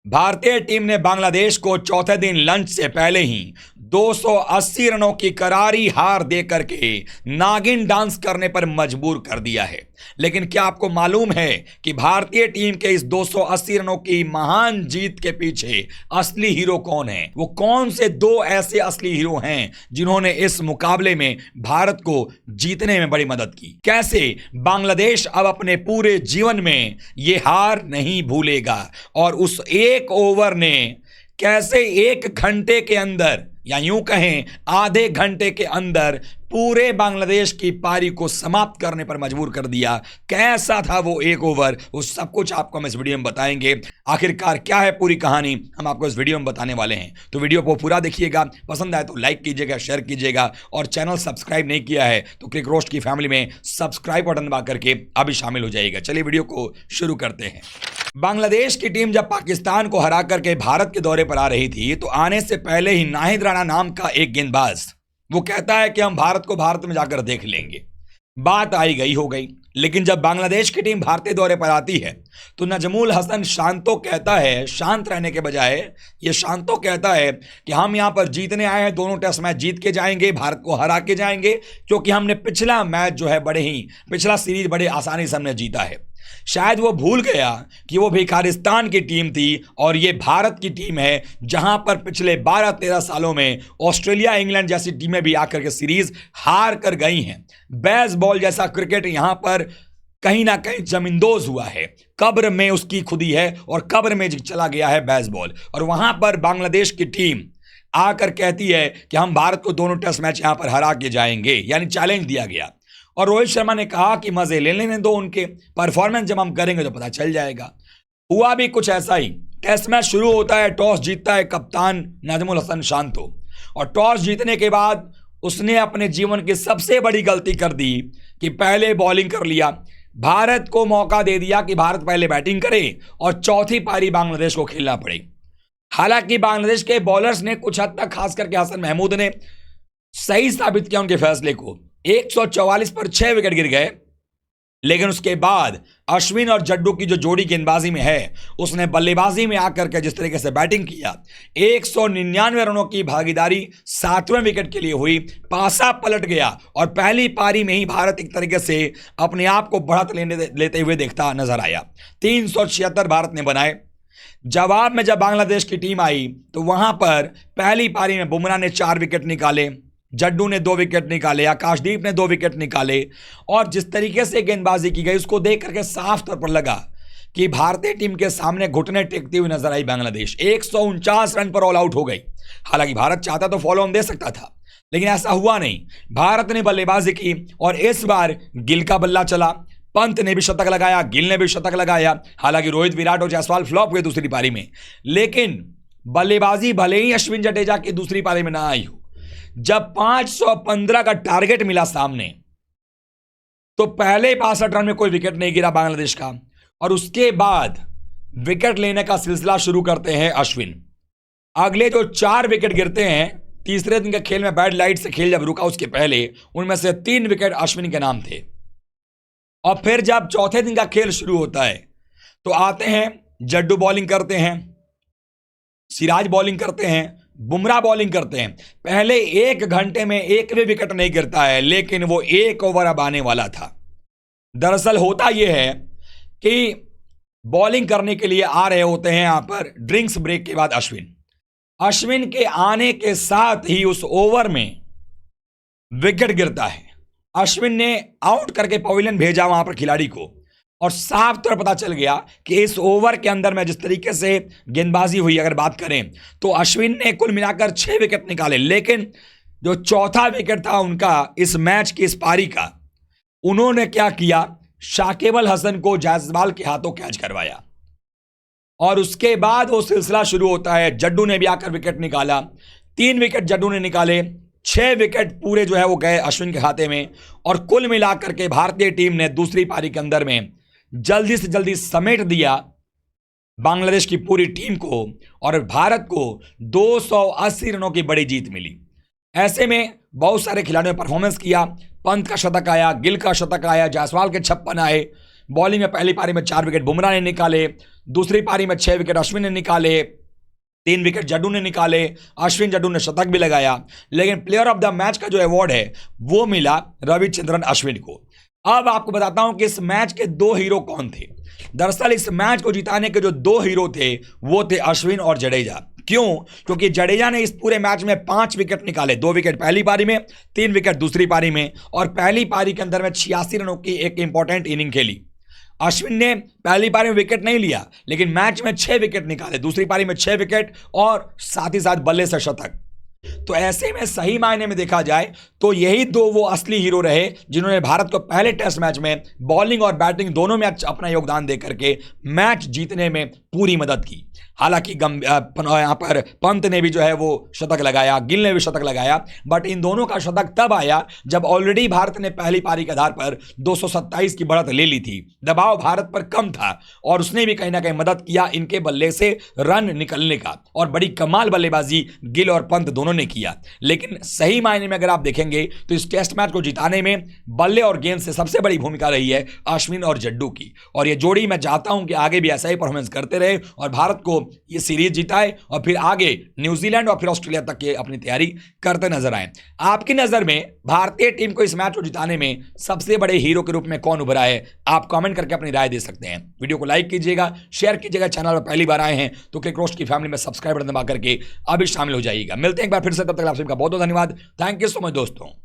भारतीय टीम ने बांग्लादेश को चौथे दिन लंच से पहले ही 280 रनों की करारी हार देकर के नागिन डांस करने पर मजबूर कर दिया है। लेकिन क्या आपको मालूम है कि भारतीय टीम के इस 280 रनों की महान जीत के पीछे असली हीरो कौन है? वो कौन से दो ऐसे असली हीरो हैं जिन्होंने इस मुकाबले में भारत को जीतने में बड़ी मदद की? कैसे बांग्लादेश अब अपने पूरे जीवन में ये हार नहीं भूलेगा और उस एक ओवर ने कैसे 1 घंटे के अंदर या यूं कहें आधे घंटे के अंदर पूरे बांग्लादेश की पारी को समाप्त करने पर मजबूर कर दिया। कैसा था वो एक ओवर, वो सब कुछ आपको हम इस वीडियो में बताएंगे। आखिरकार क्या है पूरी कहानी, हम आपको इस वीडियो में बताने वाले हैं। तो वीडियो को पूरा देखिएगा, पसंद आए तो लाइक कीजिएगा, शेयर कीजिएगा और चैनल सब्सक्राइब नहीं किया है तो क्रिक रोस्ट की फैमिली में सब्सक्राइब बटन दबा करके अभी शामिल हो जाइएगा। चलिए वीडियो को शुरू करते हैं। बांग्लादेश की टीम जब पाकिस्तान को हरा करके भारत के दौरे पर आ रही थी तो आने से पहले ही नाहिद राणा नाम का एक गेंदबाज वो कहता है कि हम भारत को भारत में जाकर देख लेंगे। बात आई गई हो गई, लेकिन जब बांग्लादेश की टीम भारतीय दौरे पर आती है तो नजमुल हसन शांतो कहता है, शांत रहने के बजाय ये शांतो कहता है कि हम यहां पर जीतने आए हैं, दोनों टेस्ट मैच जीत के जाएंगे, भारत को हरा के जाएंगे, क्योंकि हमने पिछला मैच जो है पिछला सीरीज बड़े आसानी से हमने जीता है। शायद वो भूल गया कि वो भिखारिस्तान की टीम थी और ये भारत की टीम है, जहां पर पिछले 12-13 सालों में ऑस्ट्रेलिया, इंग्लैंड जैसी टीमें भी आकर के सीरीज हार कर गई हैं। बेसबॉल जैसा क्रिकेट यहां पर कहीं ना कहीं जमींदोज हुआ है, कब्र में उसकी खुदी है और कब्र में चला गया है बेसबॉल। और वहां पर बांग्लादेश की टीम आकर कहती है कि हम भारत को दोनों टेस्ट मैच यहां पर हरा के जाएंगे, यानी चैलेंज दिया गया। और रोहित शर्मा ने कहा कि मजे ले लेने दो, उनके परफॉर्मेंस जब हम करेंगे तो पता चल जाएगा। हुआ भी कुछ ऐसा ही। टेस्ट मैच शुरू होता है, टॉस जीतता है कप्तान नजमुल हसन शांतो और टॉस जीतने के बाद उसने अपने जीवन की सबसे बड़ी गलती कर दी कि पहले बॉलिंग कर लिया। भारत को मौका दे दिया कि भारत पहले बैटिंग करे और चौथी पारी बांग्लादेश को खेलना पड़े। हालांकि बांग्लादेश के बॉलर्स ने कुछ हद तक, खास करके हसन महमूद ने सही साबित किया उनके फैसले को। 144 पर 6 विकेट गिर गए, लेकिन उसके बाद अश्विन और जड्डू की जो जोड़ी गेंदबाजी में है उसने बल्लेबाजी में आकर के जिस तरीके से बैटिंग किया, 199 रनों की भागीदारी 7वें विकेट के लिए हुई, पासा पलट गया और पहली पारी में ही भारत एक तरीके से अपने आप को बढ़त लेते हुए देखता नजर आया। 376 भारत ने बनाए। जवाब में जब बांग्लादेश की टीम आई तो वहां पर पहली पारी में बुमराह ने 4 विकेट निकाले, जड्डू ने 2 विकेट निकाले, आकाशदीप ने 2 विकेट निकाले और जिस तरीके से गेंदबाजी की गई उसको देख करके साफ तौर पर लगा कि भारतीय टीम के सामने घुटने टेकती हुई नजर आई बांग्लादेश। 149 रन पर ऑल आउट हो गई। हालांकि भारत चाहता तो फॉलो ऑन दे सकता था, लेकिन ऐसा हुआ नहीं। भारत ने बल्लेबाजी की और इस बार गिल का बल्ला चला। पंत ने भी शतक लगाया, गिल ने भी शतक लगाया। हालांकि रोहित, विराट और जायसवाल फ्लॉप हुए दूसरी पारी में, लेकिन बल्लेबाजी भले ही अश्विन जडेजा की दूसरी पारी में ना आई हो, जब 515 का टारगेट मिला सामने तो पहले 65 रन में कोई विकेट नहीं गिरा बांग्लादेश का और उसके बाद विकेट लेने का सिलसिला शुरू करते हैं अश्विन। अगले जो 4 विकेट गिरते हैं, तीसरे दिन के खेल में बैड लाइट से खेल जब रुका उसके पहले, उनमें से 3 विकेट अश्विन के नाम थे। और फिर जब चौथे दिन का खेल शुरू होता है तो आते हैं जड्डू बॉलिंग करते हैं, सिराज बॉलिंग करते हैं, बुमराह बॉलिंग करते हैं। पहले 1 घंटे में एक भी विकेट नहीं गिरता है, लेकिन वो एक ओवर अब आने वाला था। दरअसल होता यह है कि बॉलिंग करने के लिए आ रहे होते हैं यहां पर ड्रिंक्स ब्रेक के बाद अश्विन के आने के साथ ही उस ओवर में विकेट गिरता है। अश्विन ने आउट करके पवेलियन भेजा वहां पर खिलाड़ी को और साफ तौर पता चल गया कि इस ओवर के अंदर में जिस तरीके से गेंदबाजी हुई, अगर बात करें तो अश्विन ने कुल मिलाकर 6 विकेट निकाले, लेकिन जो चौथा विकेट था उनका इस मैच की, इस पारी का, उन्होंने क्या किया, शाकिब अल हसन को जायसवाल के हाथों कैच करवाया और उसके बाद वो सिलसिला शुरू होता है। जड्डू ने भी आकर विकेट निकाला, 3 विकेट जड्डू ने निकाले, 6 विकेट पूरे जो है वो गए अश्विन के खाते में और कुल मिलाकर के भारतीय टीम ने दूसरी पारी के अंदर में जल्दी से जल्दी समेट दिया बांग्लादेश की पूरी टीम को और भारत को 280 रनों की बड़ी जीत मिली। ऐसे में बहुत सारे खिलाड़ियों ने परफॉर्मेंस किया। पंत का शतक आया, गिल का शतक आया, जायसवाल के 56 आए। बॉलिंग में पहली पारी में 4 विकेट बुमराह ने निकाले, दूसरी पारी में 6 विकेट अश्विन ने निकाले, 3 विकेट जड्डू ने निकाले, अश्विन जड्डू ने शतक भी लगाया। लेकिन प्लेयर ऑफ द मैच का जो अवार्ड है वो मिला रविचंद्रन अश्विन को। अब आपको बताता हूं कि इस मैच के 2 हीरो कौन थे। दरअसल इस मैच को जिताने के जो 2 हीरो थे वो थे अश्विन और जडेजा। क्यों? क्योंकि जडेजा ने इस पूरे मैच में 5 विकेट निकाले, 2 विकेट पहली पारी में, 3 विकेट दूसरी पारी में, और पहली पारी के अंदर में 86 रनों की एक इंपॉर्टेंट इनिंग खेली। अश्विन ने पहली पारी में विकेट नहीं लिया, लेकिन मैच में 6 विकेट निकाले, दूसरी पारी में 6 विकेट और साथ ही साथ बल्ले से शतक। तो ऐसे में सही मायने में देखा जाए तो यही 2 वो असली हीरो रहे जिन्होंने भारत को पहले टेस्ट मैच में बॉलिंग और बैटिंग दोनों में अपना योगदान दे करके मैच जीतने में पूरी मदद की। हालांकि यहाँ पर पंत ने भी जो है वो शतक लगाया, गिल ने भी शतक लगाया, बट इन दोनों का शतक तब आया जब ऑलरेडी भारत ने पहली पारी के आधार पर 227 की बढ़त ले ली थी। दबाव भारत पर कम था और उसने भी कहीं ना कहीं मदद किया इनके बल्ले से रन निकलने का, और बड़ी कमाल बल्लेबाजी गिल और पंत दोनों ने किया। लेकिन सही मायने में अगर आप देखेंगे तो इस टेस्ट मैच को जिताने में बल्ले और गेंद से सबसे बड़ी भूमिका रही है अश्विन और जड्डू की, और ये जोड़ी मैं चाहता हूं कि आगे भी ऐसा ही परफॉर्मेंस करते रहे और भारत को ये सीरीज जिताए और फिर आगे न्यूजीलैंड और फिर ऑस्ट्रेलिया तक के अपनी तैयारी करते नजर आए। आपकी नजर में भारतीय टीम को इस मैच को जिताने में सबसे बड़े हीरो के रूप में कौन उभरा है? आप कमेंट करके अपनी राय दे सकते हैं। वीडियो को लाइक कीजिएगा, शेयर कीजिएगा, चैनल पर पहली बार आए हैं तो क्रिक रोस्ट की फैमिली में सब्सक्राइब बटन दबा करके अभी शामिल हो जाइएगा। मिलते हैं एक बार फिर से, तब तक आप सबका बहुत बहुत धन्यवाद। थैंक यू सो मच दोस्तों।